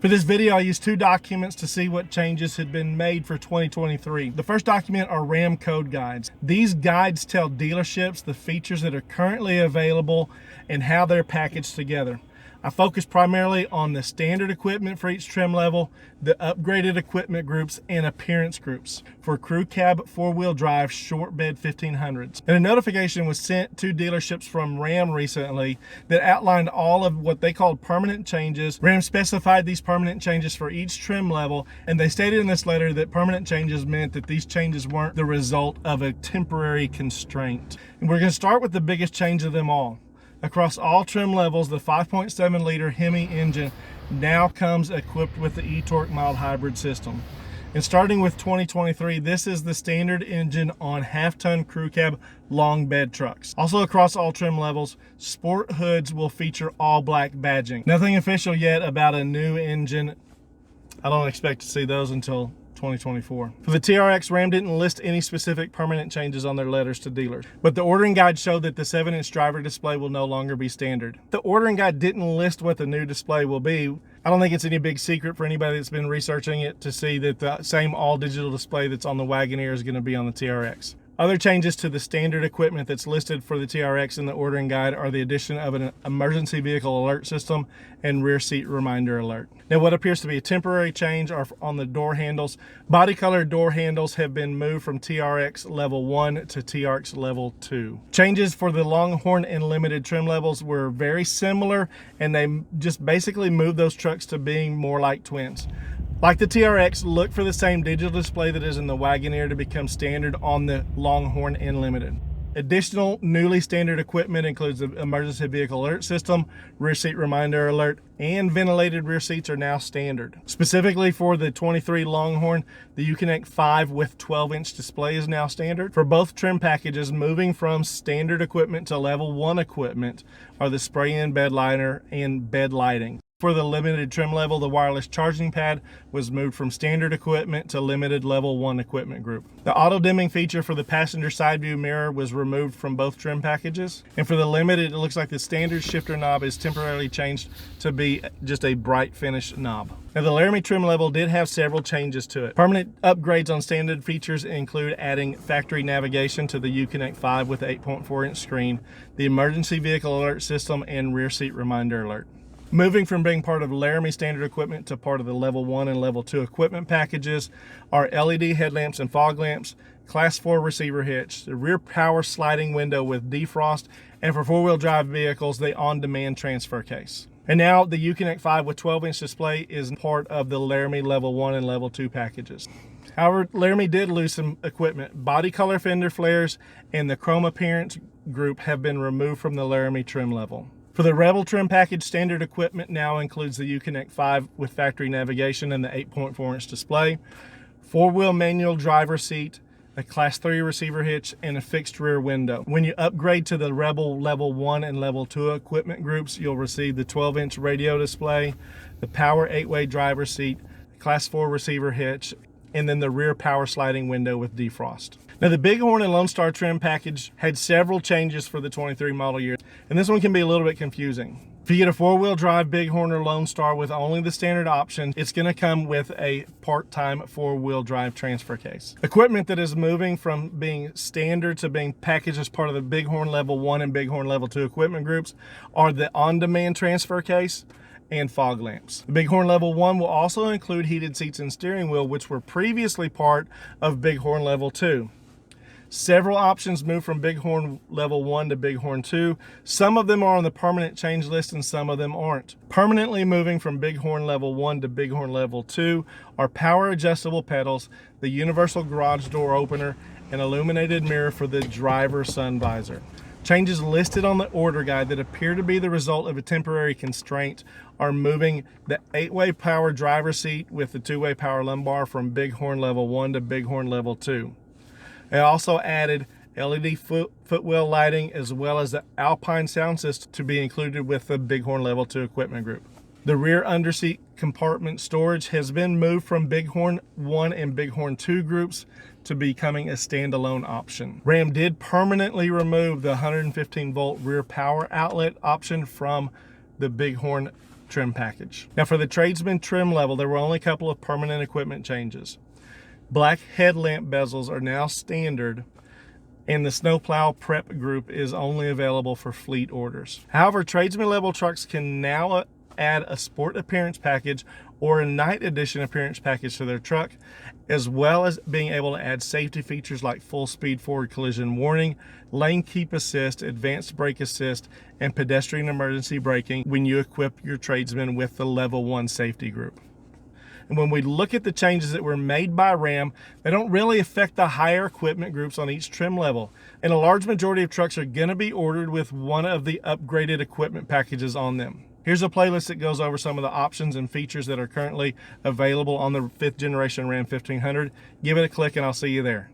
For this video, I used two documents to see what changes had been made for 2023. The first document are Ram code guides. These guides tell dealerships the features that are currently available and how they're packaged together. I focus primarily on the standard equipment for each trim level, the upgraded equipment groups, and appearance groups for crew cab 4-wheel drive short bed 1500s. And a notification was sent to dealerships from Ram recently that outlined all of what they called permanent changes. Ram specified these permanent changes for each trim level, and they stated in this letter that permanent changes meant that these changes weren't the result of a temporary constraint. And we're going to start with the biggest change of them all. Across all trim levels, the 5.7 liter Hemi engine now comes equipped with the e-torque mild hybrid system. And starting with 2023, this is the standard engine on half-ton crew cab long bed trucks. Also across all trim levels, sport hoods will feature all black badging. Nothing official yet about a new engine. I don't expect to see those until 2024. For the TRX, Ram didn't list any specific permanent changes on their letters to dealers, but the ordering guide showed that the 7-inch driver display will no longer be standard. The ordering guide didn't list what the new display will be. I don't think it's any big secret for anybody that's been researching it to see that the same all-digital display that's on the Wagoneer is going to be on the TRX. Other changes to the standard equipment that's listed for the TRX in the ordering guide are the addition of an emergency vehicle alert system and rear seat reminder alert. Now, what appears to be a temporary change are on the door handles. Body color door handles have been moved from TRX level 1 to TRX level 2. Changes for the Longhorn and Limited trim levels were very similar, and they just basically moved those trucks to being more like twins. Like the TRX, look for the same digital display that is in the Wagoneer to become standard on the Longhorn and Limited. Additional newly standard equipment includes the emergency vehicle alert system, rear seat reminder alert, and ventilated rear seats are now standard. Specifically for the 23 Longhorn, the Uconnect 5 with 12-inch display is now standard. For both trim packages, moving from standard equipment to level 1 equipment are the spray-in bed liner and bed lighting. For the limited trim level, the wireless charging pad was moved from standard equipment to limited level 1 equipment group. The auto dimming feature for the passenger side view mirror was removed from both trim packages. And for the limited, it looks like the standard shifter knob is temporarily changed to be just a bright finish knob. Now, the Laramie trim level did have several changes to it. Permanent upgrades on standard features include adding factory navigation to the Uconnect 5 with an 8.4-inch screen, the emergency vehicle alert system, and rear seat reminder alert. Moving from being part of Laramie standard equipment to part of the level 1 and level 2 equipment packages are LED headlamps and fog lamps, class 4 receiver hitch, the rear power sliding window with defrost, and for 4-wheel drive vehicles, the on-demand transfer case. And now the Uconnect 5 with 12-inch display is part of the Laramie level 1 and level 2 packages. However, Laramie did lose some equipment. Body color fender flares and the chrome appearance group have been removed from the Laramie trim level. For the Rebel trim package, standard equipment now includes the Uconnect 5 with factory navigation and the 8.4-inch display, 4-wheel manual driver seat, a class 3 receiver hitch, and a fixed rear window. When you upgrade to the Rebel level 1 and level 2 equipment groups, you'll receive the 12-inch radio display, the power 8-way driver seat, class 4 receiver hitch, and then the rear power sliding window with defrost. Now, the Bighorn and Lone Star trim package had several changes for the 23 model year, and this one can be a little bit confusing. If you get a 4-wheel drive Bighorn or Lone Star with only the standard option, it's going to come with a part-time 4-wheel drive transfer case. Equipment that is moving from being standard to being packaged as part of the Bighorn level 1 and Bighorn level 2 equipment groups are the on-demand transfer case and fog lamps. The Bighorn level 1 will also include heated seats and steering wheel, which were previously part of Bighorn level 2. Several options moved from Bighorn level 1 to Bighorn 2. Some of them are on the permanent change list and some of them aren't. Permanently moving from Bighorn level 1 to Bighorn level 2 are power adjustable pedals, the universal garage door opener, and illuminated mirror for the driver sun visor. Changes listed on the order guide that appear to be the result of a temporary constraint are moving the 8-way power driver seat with the 2-way power lumbar from Bighorn level 1 to Bighorn level 2. It also added LED footwell lighting as well as the Alpine sound system to be included with the Bighorn level 2 equipment group. The rear underseat compartment storage has been moved from Bighorn 1 and Bighorn 2 groups to becoming a standalone option. Ram did permanently remove the 115 volt rear power outlet option from the Bighorn trim package. Now for the Tradesman trim level, there were only a couple of permanent equipment changes. Black headlamp bezels are now standard, and the snowplow prep group is only available for fleet orders. However, Tradesman level trucks can now add a sport appearance package or a night edition appearance package to their truck, as well as being able to add safety features like full speed forward collision warning, lane keep assist, advanced brake assist, and pedestrian emergency braking when you equip your Tradesman with the level 1 safety group. And when we look at the changes that were made by Ram, they don't really affect the higher equipment groups on each trim level. And a large majority of trucks are going to be ordered with one of the upgraded equipment packages on them. Here's a playlist that goes over some of the options and features that are currently available on the 5th generation Ram 1500. Give it a click and I'll see you there.